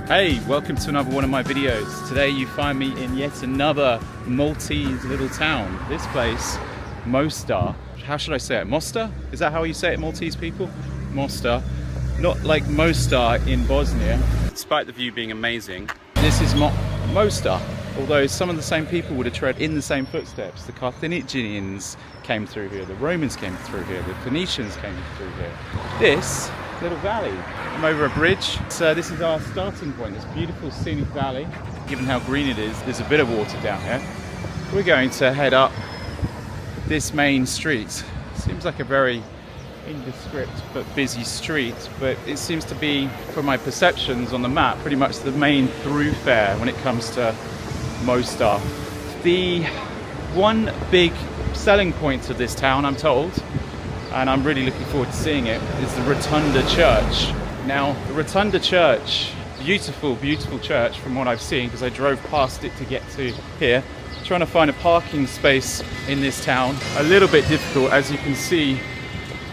Hey, welcome to another one of my videos. Today you find me in yet another Maltese little town. This place, Mosta. How should I say it? Mosta? Is that how you say it, Maltese people? Mosta. Not like Mostar in Bosnia. Despite the view being amazing, this is Mosta. Although some of the same people would have tread in the same footsteps. The Carthaginians came through here, the Romans came through here, the Phoenicians came through here. This little valley. I'm over a bridge. So this is our starting point, this beautiful scenic valley. Given how green it is, there's a bit of water down here. We're going to head up this main street. Seems like a very indescript but busy street, but it seems to be, from my perceptions on the map, pretty much the main thoroughfare when it comes to Mosta. The one big selling point of this town, I'm told, and I'm really looking forward to seeing it, is the Rotunda Church. Now, the Rotunda Church, beautiful, beautiful church from what I've seen, because I drove past it to get to here. Trying to find a parking space in this town, a little bit difficult. As you can see,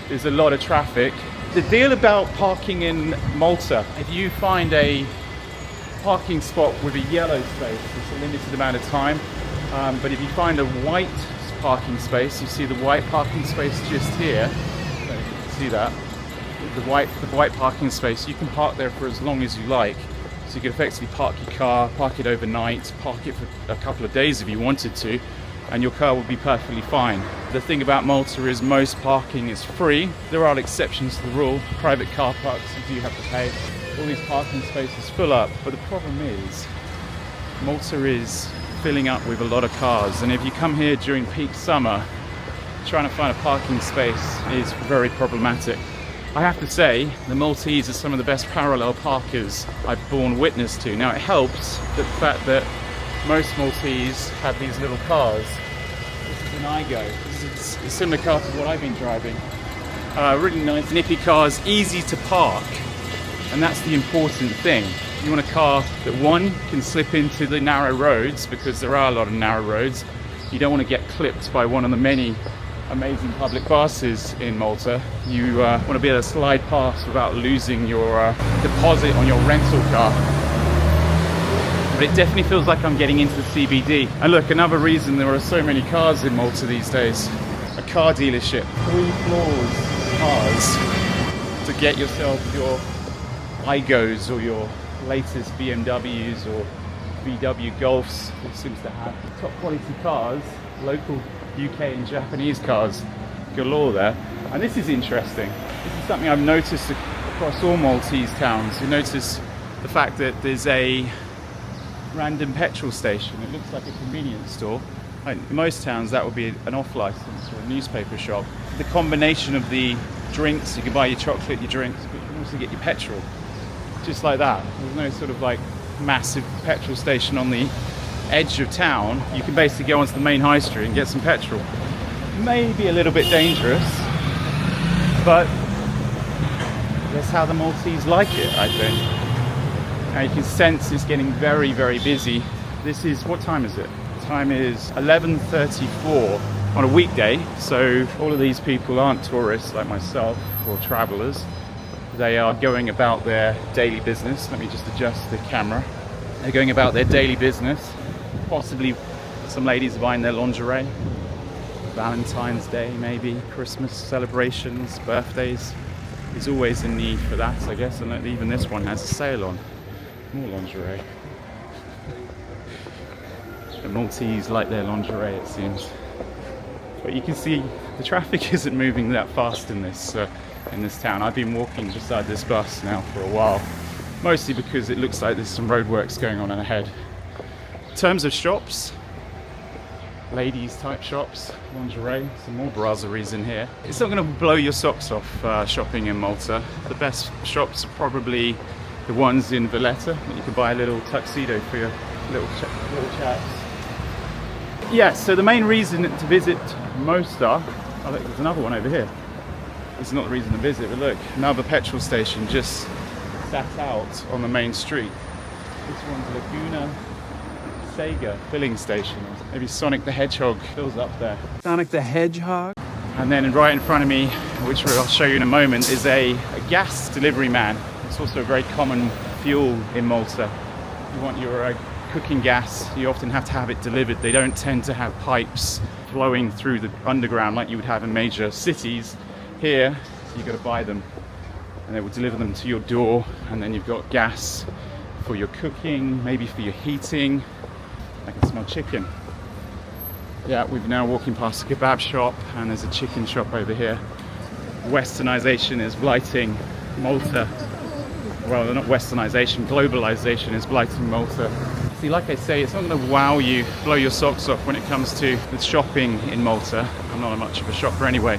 there's a lot of traffic. The deal about parking in Malta, if you find a parking spot with a yellow space, it's a limited amount of time. But if you find a white parking space, you see the white parking space just here. I don't know if you can see that. The white parking space, you can park there for as long as you like. So you could effectively park your car, park it overnight, park it for a couple of days if you wanted to, and your car would be perfectly fine. The thing about Malta is most parking is free. There are exceptions to the rule. Private car parks, you do have to pay. All these parking spaces fill up, but the problem is Malta is filling up with a lot of cars, and if you come here during peak summer, trying to find a parking space is very problematic. I have to say, the Maltese are some of the best parallel parkers I've borne witness to. Now, it helps the fact that most Maltese have these little cars. This is an Igo. This is a similar car to what I've been driving. Really nice, nippy cars, easy to park. And that's the important thing. You want a car that, one, can slip into the narrow roads, because there are a lot of narrow roads. You don't want to get clipped by one of the many amazing public buses in Malta. You want to be able to slide past without losing your deposit on your rental car. But it definitely feels like I'm getting into the CBD. And look, another reason there are so many cars in Malta these days. A car dealership. 3 floors of cars to get yourself your Igos or your latest BMWs or VW Golfs. It seems to have top quality cars, local UK and Japanese cars galore there. And this is interesting. This is something I've noticed across all Maltese towns. You notice the fact that there's a random petrol station. It looks like a convenience store. Like in most towns that would be an off license or a newspaper shop. The combination of the drinks, you can buy your chocolate, your drinks, but you can also get your petrol. Just like that. There's no sort of like massive petrol station on the edge of town. You can basically go onto the main high street and get some petrol. Maybe a little bit dangerous, but that's how the Maltese like it, I think. Now you can sense it's getting very, very busy. This is, what time is it? The time is 11:34 on a weekday, so all of these people aren't tourists like myself or travelers. They are going about their daily business. Let me just adjust the camera. They're going about their daily business. Possibly some ladies are buying their lingerie. Valentine's Day, maybe. Christmas celebrations, birthdays. There's always a need for that, I guess. And even this one has a sale on. More lingerie. The Maltese like their lingerie, it seems. But you can see the traffic isn't moving that fast in this town. I've been walking beside this bus now for a while, mostly because it looks like there's some roadworks going on ahead. In terms of shops, ladies type shops, lingerie, some more brasseries in here. It's not going to blow your socks off shopping in Malta. The best shops are probably the ones in Valletta, that you can buy a little tuxedo for your little chaps. Yeah, so the main reason to visit Mosta, oh look, there's another one over here. It's not the reason to visit, but look, another petrol station just sat out on the main street. This one's Laguna Sega filling station. Maybe Sonic the Hedgehog fills up there. Sonic the Hedgehog? And then right in front of me, which I'll show you in a moment, is a gas delivery man. It's also a very common fuel in Malta. You want your cooking gas, you often have to have it delivered. They don't tend to have pipes flowing through the underground like you would have in major cities. Here, you've got to buy them, and they will deliver them to your door, and then you've got gas for your cooking, maybe for your heating. I can smell chicken. Yeah, we're now walking past a kebab shop, and there's a chicken shop over here. Westernization is blighting Malta. Well, not westernization, globalization is blighting Malta. See, like I say, it's not going to wow you, blow your socks off when it comes to the shopping in Malta. I'm not much of a shopper anyway,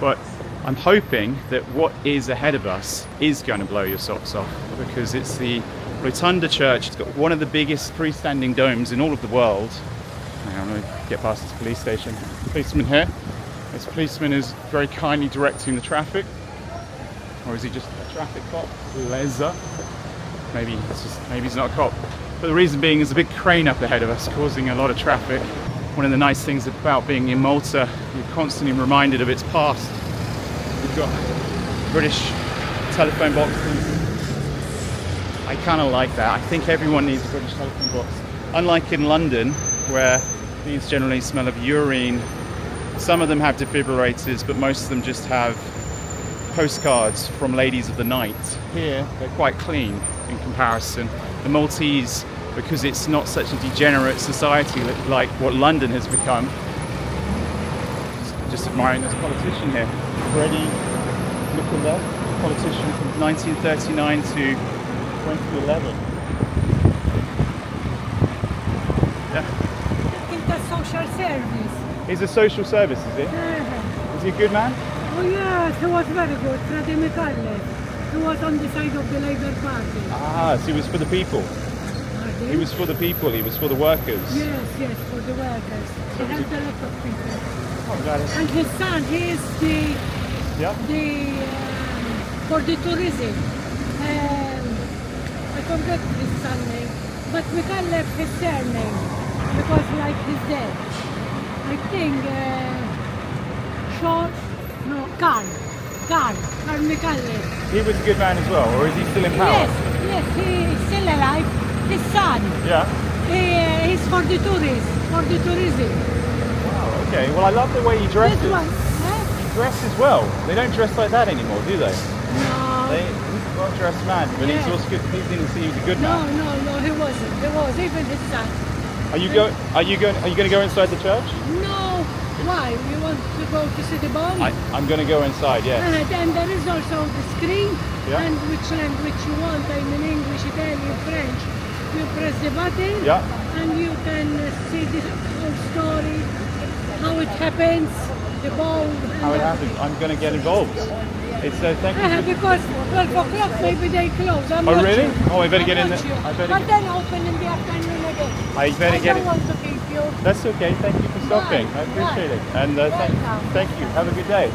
but I'm hoping that what is ahead of us is going to blow your socks off, because it's the Rotunda Church. It's got one of the biggest freestanding domes in all of the world. Hang on, I'm going to get past this police station. Policeman here. This policeman is very kindly directing the traffic. Or is he just a traffic cop? Leza. Maybe he's not a cop. But the reason being is a big crane up ahead of us causing a lot of traffic. One of the nice things about being in Malta, you're constantly reminded of its past. We've got British telephone boxes. I kind of like that. I think everyone needs a British telephone box. Unlike in London, where these generally smell of urine, some of them have defibrillators, but most of them just have postcards from ladies of the night. Here, they're quite clean in comparison. The Maltese, because it's not such a degenerate society like what London has become. Just admiring this politician here. Freddie Nicola, politician from 1939 to 2011. Yeah. It's a social service. He's a social service, is he? Yeah. Is he a good man? Oh yes, he was very good. Frate Michalle. He was on the side of the Labour Party. Ah, so he was for the people. Pardon? He was for the people, he was for the workers. Yes, for the workers. So He was helped he- a lot of people. Oh, got it. And his son, he is Yeah. for the tourism. I forgot his son name, but we can't left his surname because like his dad. I think Carl Michalle. He was a good man as well, or is he still in power? Yes, he is still alive. His son, Yeah. he's for the tourism. Wow, okay. Well, I love the way he dresses. This one, He dresses well. They don't dress like that anymore, do they? No. He's a well-dressed man, but Yeah. he's also good. He didn't see he was a good No, man. he wasn't. There was even his son. Are you going to go inside the church? No. Why? You want to go to see the bomb? I'm going to go inside. Yes. Then there is also the screen, Yeah. and which language you want. I'm in English, Italian, French. You press the button, Yeah. and you can see the whole story, how it happens, the bomb. How it happens? I'm going to get involved. It's thank you. Because 12 o'clock maybe they close. I'm Oh, not really? sure. Oh, I better get I'm in not there. sure. I better But get- then open in the afternoon again. I better get I it. don't want to keep you. That's okay. Thank you for stopping. I appreciate it. And thank you. Have a good day.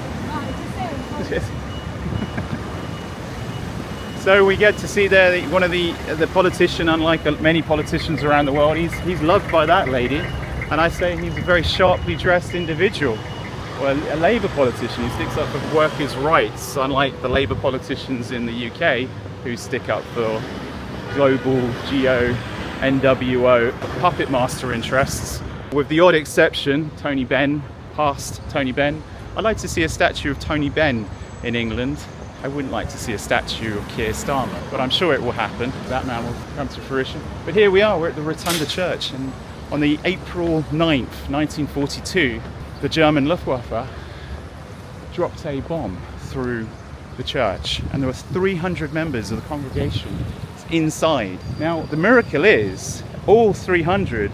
It's the same. So we get to see there one of the politician, unlike many politicians around the world. He's loved by that lady, and I say he's a very sharply dressed individual. Well, a Labour politician who sticks up for workers' rights, unlike the Labour politicians in the UK who stick up for global geo NWO puppet master interests. With the odd exception, Tony Benn, past Tony Benn. I'd like to see a statue of Tony Benn in England. I wouldn't like to see a statue of Keir Starmer, but I'm sure it will happen. That man will come to fruition. But here we are, we're at the Rotunda Church, and on the April 9th, 1942, the German Luftwaffe dropped a bomb through the church, and there were 300 members of the congregation inside. Now, the miracle is all 300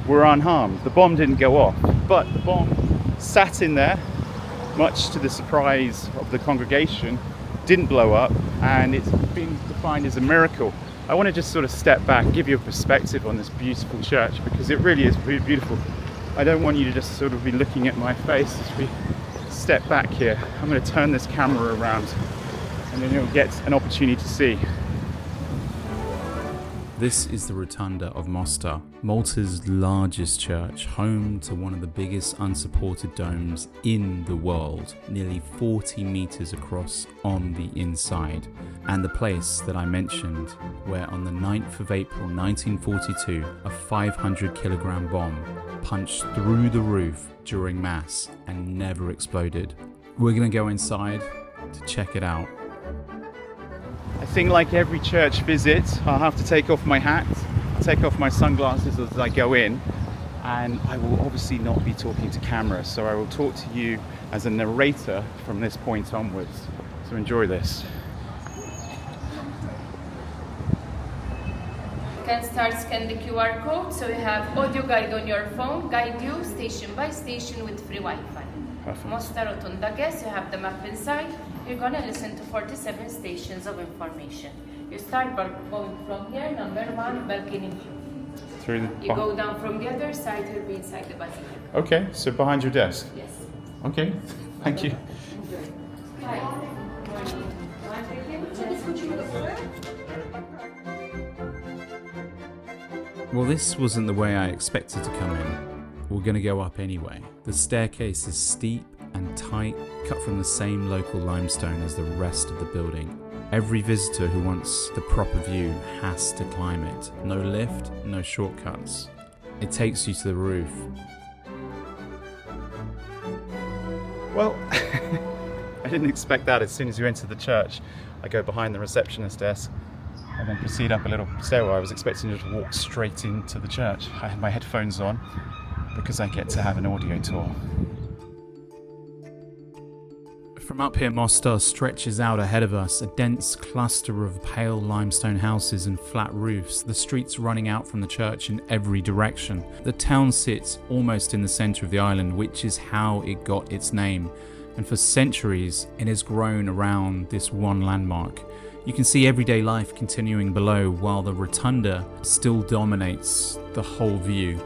were unharmed. The bomb didn't go off, but the bomb sat in there, much to the surprise of the congregation, didn't blow up, and it's been defined as a miracle. I want to just sort of step back, give you a perspective on this beautiful church, because it really is beautiful. I don't want you to just sort of be looking at my face as we step back here. I'm going to turn this camera around, and then you'll get an opportunity to see. This is the Rotunda of Mosta, Malta's largest church, home to one of the biggest unsupported domes in the world, nearly 40 meters across on the inside, and the place that I mentioned where on the 9th of April 1942 a 500 kilogram bomb punched through the roof during mass and never exploded. We're gonna go inside to check it out. I think like every church visit, I'll have to take off my hat, take off my sunglasses as I go in, and I will obviously not be talking to camera, so I will talk to you as a narrator from this point onwards. So enjoy this. You can start scan the QR code, so you have audio guide on your phone, guide you station by station with free Wi-Fi. Perfect. Mosta Rotunda guest, you have the map inside. You're gonna listen to 47 stations of information. You start by going from here, number 1, balcony view. Through the You go down from the other side, you'll be inside the Basilca. Okay, so behind your desk. Yes. Okay, thank you. Hi. Well, this wasn't the way I expected to come in. We're gonna go up anyway. The staircase is steep and tight, cut from the same local limestone as the rest of the building. Every visitor who wants the proper view has to climb it. No lift, no shortcuts. It takes you to the roof. Well, I didn't expect that. As soon as you enter the church, I go behind the receptionist desk and then proceed up a little stairwell. I was expecting to walk straight into the church. I had my headphones on because I get to have an audio tour. From up here, Mosta stretches out ahead of us, a dense cluster of pale limestone houses and flat roofs, the streets running out from the church in every direction. The town sits almost in the centre of the island, which is how it got its name, and for centuries it has grown around this one landmark. You can see everyday life continuing below, while the rotunda still dominates the whole view.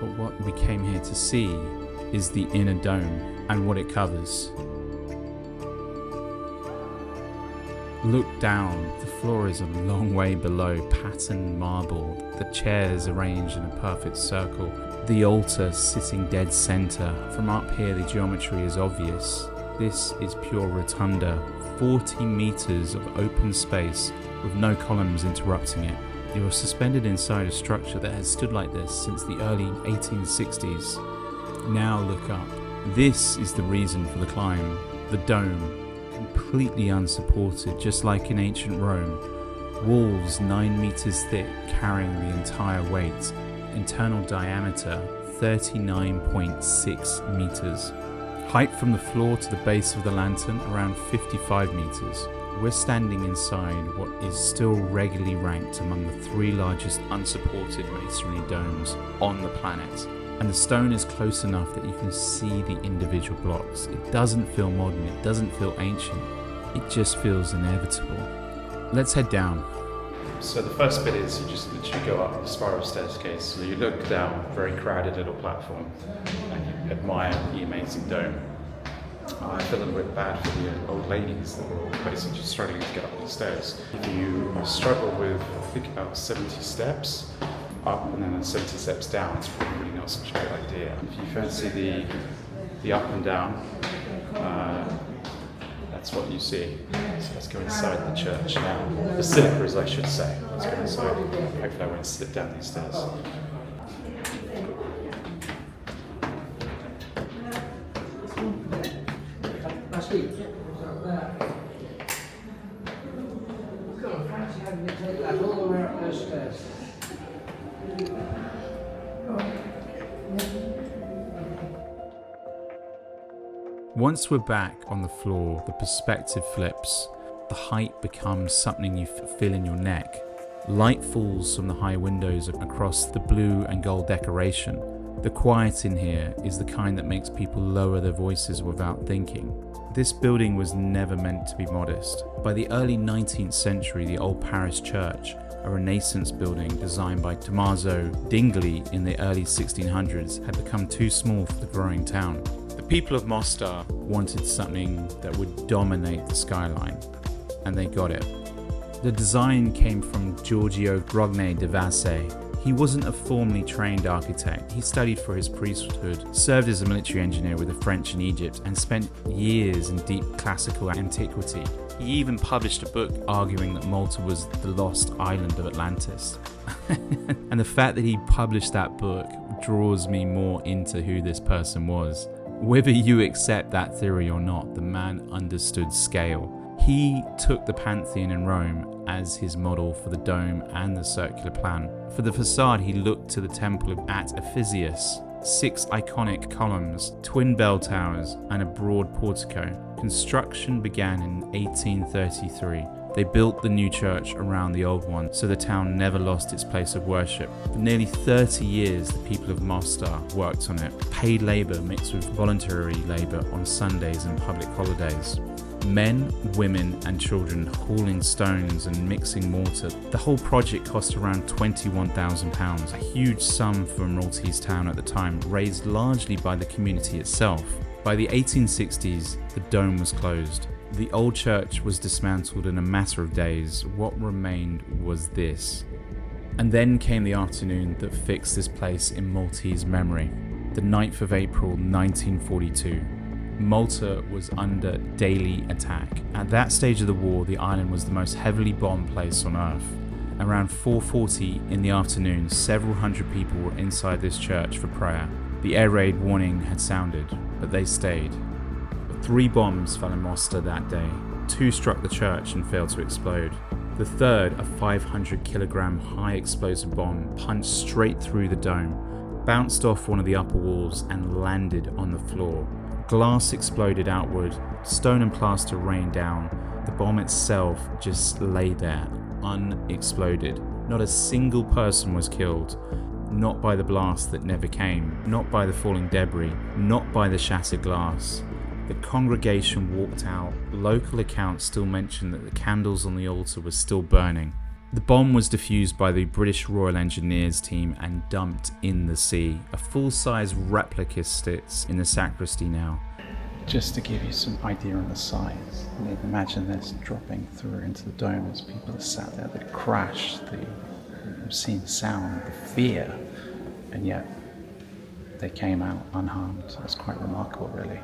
But what we came here to see is the inner dome and what it covers. Look down, the floor is a long way below, patterned marble, the chairs arranged in a perfect circle, the altar sitting dead centre. From up here the geometry is obvious. This is pure rotunda, 40 metres of open space with no columns interrupting it. You are suspended inside a structure that has stood like this since the early 1860s. Now look up. This is the reason for the climb, the dome. Completely unsupported, just like in ancient Rome. Walls 9 meters thick, carrying the entire weight. Internal diameter 39.6 meters. Height from the floor to the base of the lantern around 55 meters. We're standing inside what is still regularly ranked among the 3 largest unsupported masonry domes on the planet. And the stone is close enough that you can see the individual blocks. It doesn't feel modern, it doesn't feel ancient, it just feels inevitable. Let's head down. So the first bit is you just literally go up the spiral staircase. So you look down, very crowded little platform, and you admire the amazing dome. I feel a little bit bad for the old ladies that were all basically just struggling to get up the stairs. If you struggle with, I think, about 70 steps, up and then 70 steps down, it's really not such a good idea. If you fancy the up and down, that's what you see. So let's go inside the church now. Basilca, as I should say. Let's go inside. Hopefully I won't slip down these stairs. Once we're back on the floor, the perspective flips. The height becomes something you feel in your neck. Light falls from the high windows across the blue and gold decoration. The quiet in here is the kind that makes people lower their voices without thinking. This building was never meant to be modest. By the early 19th century, the old parish church, a Renaissance building designed by Tommaso Dingley in the early 1600s, had become too small for the growing town. The people of Mosta wanted something that would dominate the skyline, and they got it. The design came from Giorgio Grognet de Vassé. He wasn't a formally trained architect. He studied for his priesthood, served as a military engineer with the French in Egypt, and spent years in deep classical antiquity. He even published a book arguing that Malta was the lost island of Atlantis. And the fact that he published that book draws me more into who this person was. Whether you accept that theory or not, the man understood scale. He took the Pantheon in Rome as his model for the dome and the circular plan. For the facade, he looked to the temple at Ephesus, 6 iconic columns, twin bell towers, and a broad portico. Construction began in 1833. They built the new church around the old one, so the town never lost its place of worship. For nearly 30 years, the people of Mosta worked on it, paid labour mixed with voluntary labour on Sundays and public holidays. Men, women and children hauling stones and mixing mortar. The whole project cost around £21,000, a huge sum for a Maltese town at the time, raised largely by the community itself. By the 1860s, the dome was closed. The old church was dismantled in a matter of days. What remained was this. And then came the afternoon that fixed this place in Maltese memory. The 9th of April 1942. Malta was under daily attack. At that stage of the war, the island was the most heavily bombed place on earth. Around 4:40 in the afternoon, several hundred people were inside this church for prayer. The air raid warning had sounded, but they stayed. 3 bombs fell in Mosta that day. 2 struck the church and failed to explode. The third, a 500-kilogram high explosive bomb, punched straight through the dome, bounced off one of the upper walls and landed on the floor. Glass exploded outward, stone and plaster rained down. The bomb itself just lay there, unexploded. Not a single person was killed. Not by the blast that never came, not by the falling debris, not by the shattered glass. The congregation walked out. Local accounts still mention that the candles on the altar were still burning. The bomb was defused by the British Royal Engineers team and dumped in the sea. A full-size replica sits in the sacristy now. Just to give you some idea on the size, imagine this dropping through into the dome as people are sat there, the crash, the obscene sound, the fear, and yet they came out unharmed. That's quite remarkable, really.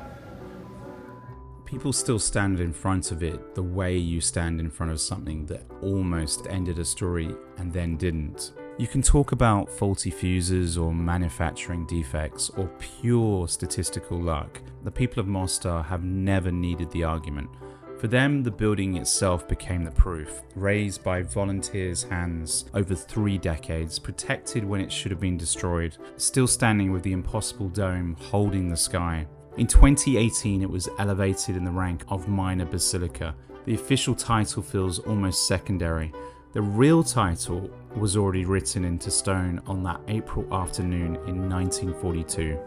People still stand in front of it the way you stand in front of something that almost ended a story and then didn't. You can talk about faulty fuses or manufacturing defects or pure statistical luck. The people of Mosta have never needed the argument. For them, the building itself became the proof, raised by volunteers' hands over 3 decades, protected when it should have been destroyed, still standing with the impossible dome holding the sky. In 2018, it was elevated in the rank of minor basilica. The official title feels almost secondary. The real title was already written into stone on that April afternoon in 1942.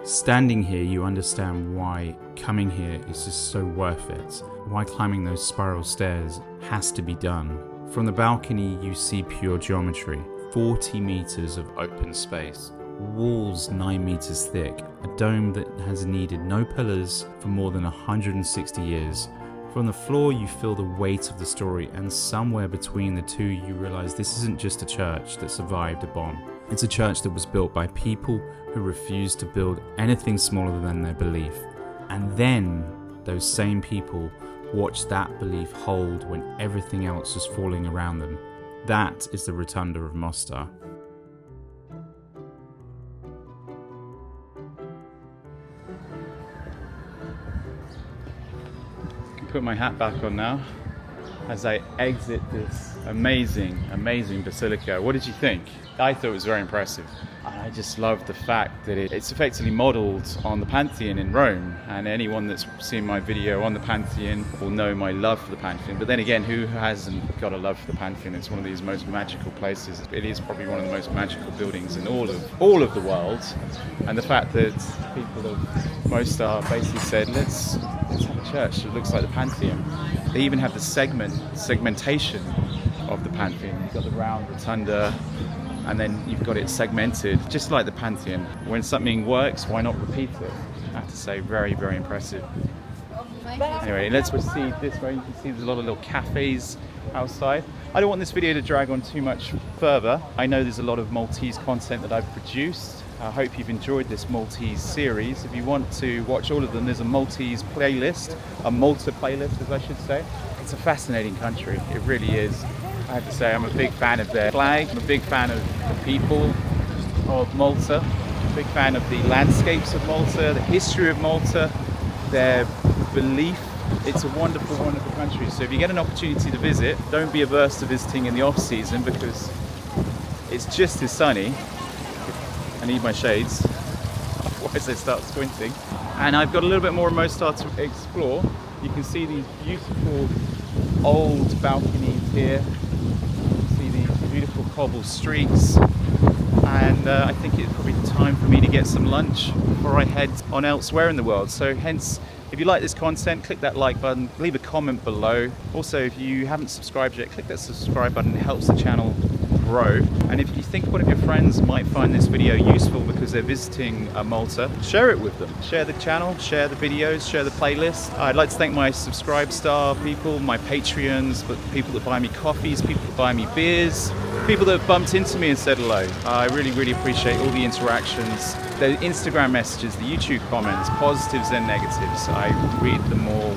Standing here, you understand why coming here is just so worth it, why climbing those spiral stairs has to be done. From the balcony, you see pure geometry, 40 meters of open space. Walls 9 meters thick, a dome that has needed no pillars for more than 160 years. From the floor you feel the weight of the story, and somewhere between the two you realize this isn't just a church that survived a bomb. It's a church that was built by people who refused to build anything smaller than their belief. And then those same people watch that belief hold when everything else is falling around them. That is the Rotunda of Mosta. Put my hat back on now as I exit this amazing basilica. What did you think? I thought it was very impressive. I just love the fact that it's effectively modelled on the Pantheon in Rome, and anyone that's seen my video on the Pantheon will know my love for the Pantheon. But then again, who hasn't got a love for the Pantheon? It's one of these most magical places. It is probably one of the most magical buildings in all of the world. And the fact that people of Mosta basically said, let's have a church that looks like the Pantheon. They even have the segmentation of the Pantheon. You've got the round rotunda, and then you've got it segmented, just like the Pantheon. When something works, why not repeat it? I have to say, very, very impressive. Anyway, let's proceed this way. You can see there's a lot of little cafes outside. I don't want this video to drag on too much further. I know there's a lot of Maltese content that I've produced. I hope you've enjoyed this Maltese series. If you want to watch all of them, there's a Maltese playlist, a Malta playlist as I should say. It's a fascinating country, it really is. I have to say I'm a big fan of their flag, I'm a big fan of the people of Malta, I'm a big fan of the landscapes of Malta, the history of Malta, their belief. It's a wonderful, wonderful country. So if you get an opportunity to visit, don't be averse to visiting in the off season because it's just as sunny. I need my shades, otherwise I start squinting. And I've got a little bit more of Mosta to explore. You can see these beautiful old balconies here. You see these beautiful cobble streets. And I think it's probably time for me to get some lunch before I head on elsewhere in the world. So hence, if you like this content, click that like button, leave a comment below. Also, if you haven't subscribed yet, click that subscribe button. It helps the channel grow. And if you think one of your friends might find this video useful because they're visiting Malta, share it with them. Share the channel, share the videos, share the playlist. I'd like to thank my Subscribe Star people, my Patreons, but people that buy me coffees, people that buy me beers, people that have bumped into me and said hello. I really, really appreciate all the interactions, the Instagram messages, the YouTube comments, positives and negatives. I read them all.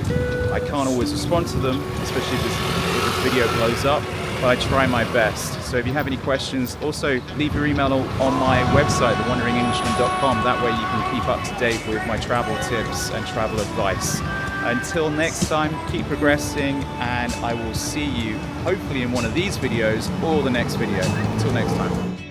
I can't always respond to them, especially if this video blows up, but I try my best. So if you have any questions, also leave your email on my website, thewanderingenglishman.com. That way you can keep up to date with my travel tips and travel advice. Until next time, keep progressing, and I will see you hopefully in one of these videos or the next video. Until next time.